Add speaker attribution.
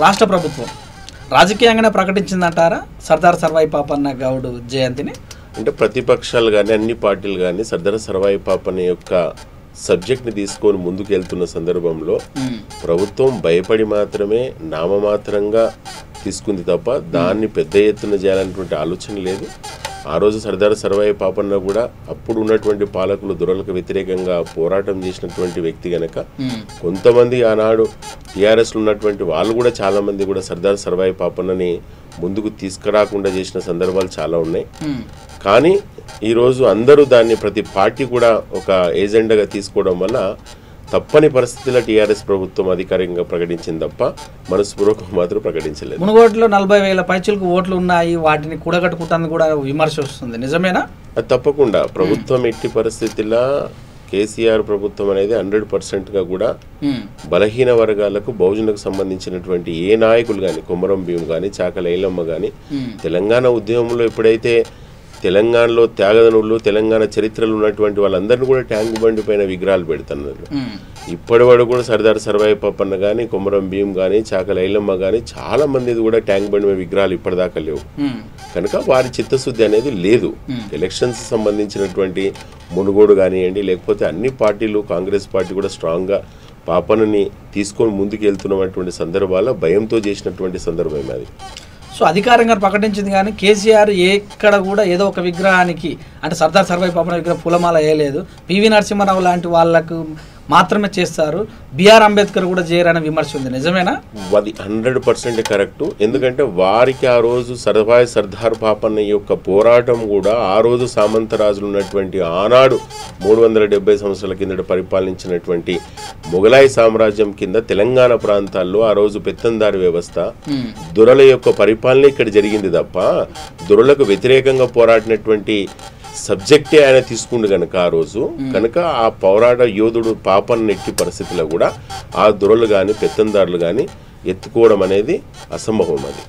Speaker 1: రాష్ట్ర ప్రభుత్వం రాజకీయంగానే ప్రకటించిందంటారా సర్దార్ సర్వాయి పాపన్న గౌడ్ జయంతిని?
Speaker 2: అంటే ప్రతిపక్షాలు కానీ అన్ని పార్టీలు కానీ సర్దార్ సర్వాయి పాపన్న యొక్క సబ్జెక్ట్ని తీసుకొని ముందుకు వెళ్తున్న సందర్భంలో ప్రభుత్వం భయపడి మాత్రమే నామమాత్రంగా తీసుకుంది తప్ప దాన్ని పెద్ద ఎత్తున చేయాలనేటువంటి ఆలోచన లేదు. ఆ రోజు సర్దార్ సర్వాయి పాపన్న కూడా అప్పుడు ఉన్నటువంటి పాలకులు దొరలకు వ్యతిరేకంగా పోరాటం చేసినటువంటి వ్యక్తి గనక కొంతమంది ఆనాడు టీఆర్ఎస్లో ఉన్నటువంటి వాళ్ళు కూడా చాలా మంది కూడా సర్దార్ సర్వాయి పాపన్నని ముందుకు తీసుకురాకుండా చేసిన సందర్భాలు చాలా ఉన్నాయి. కానీ ఈరోజు అందరూ దాన్ని ప్రతి పార్టీ కూడా ఒక ఏజెండాగా తీసుకోవడం వల్ల తప్పని పరిస్థితుల్లో టీఆర్ఎస్ ప్రభుత్వం అధికారికంగా ప్రకటించింది తప్ప మనస్పూర్వకం మాత్రం ప్రకటించలేదు.
Speaker 1: మునుగోడులో 40,000 పైచిలకు ఓట్లు ఉన్నాయి, వాటిని కూడగట్టుకుంటానికి కూడా విమర్శ వస్తుంది, నిజమేనా?
Speaker 2: అది తప్పకుండా ప్రభుత్వం ఎట్టి పరిస్థితుల్లో కేసీఆర్ ప్రభుత్వం అనేది 100%గా కూడా బలహీన వర్గాలకు బహుజనులకు సంబంధించినటువంటి ఏ నాయకులు కానీ కొమరం భీం కానీ చాకల ఐలమ్మ కానీ తెలంగాణ ఉద్యమంలో ఎప్పుడైతే తెలంగాణలో త్యాగదనులు తెలంగాణ చరిత్రలో ఉన్నటువంటి వాళ్ళందరినీ కూడా ట్యాంక్ బండి పైన విగ్రహాలు పెడుతున్నారు. ఇప్పటి వరకు కూడా సర్దార్ సర్వాయి పాపన్న కానీ కొమరం భీం కానీ చాకల ఐలమ్మ కానీ చాలా మంది కూడా ట్యాంక్ బండి మీద విగ్రహాలు ఇప్పటిదాకా లేవు. కనుక వారి చిత్తశుద్ధి అనేది లేదు. ఎలక్షన్స్ సంబంధించినటువంటి మునుగోడు కానివ్వండి లేకపోతే అన్ని పార్టీలు కాంగ్రెస్ పార్టీ కూడా స్ట్రాంగ్గా పాపన్నని తీసుకొని ముందుకు వెళ్తున్నటువంటి సందర్భాల భయంతో చేసినటువంటి సందర్భం అది.
Speaker 1: సో అధికారంగా ప్రకటించింది కానీ కేసీఆర్ ఎక్కడ కూడా ఏదో ఒక విగ్రహానికి అంటే సర్దార్ సర్వాయి పాపన్న విగ్రహం పూలమాల వేయలేదు. పివి నరసింహారావు లాంటి వాళ్ళకు మాత్రమే చేస్తారు, బిఆర్ అంబేద్కర్ కూడా చేయరనే విమర్శ ఉంది, నిజమేనా?
Speaker 2: అది 100% కరెక్ట్. ఎందుకంటే వారికి ఆ రోజు సర్దార్ పాపన్న యొక్క పోరాటం కూడా ఆ రోజు సామంతరాజులు ఉన్నటువంటి ఆనాడు 370 సంవత్సరాల కిందట పరిపాలించినటువంటి మొఘలాయి సామ్రాజ్యం కింద తెలంగాణ ప్రాంతాల్లో ఆ రోజు పెత్తందారి వ్యవస్థ దొరల యొక్క పరిపాలన ఇక్కడ జరిగింది తప్ప దొరలకు వ్యతిరేకంగా పోరాడినటువంటి సబ్జెక్టే ఆయన తీసుకుండు కనుక ఆ రోజు కనుక ఆ పోరాట యోధుడు పాపన్న ఎట్టి పరిస్థితిలో కూడా ఆ దొరలు కానీ పెత్తందారులు కానీ ఎత్తుకోవడం అనేది అసంభవం అది.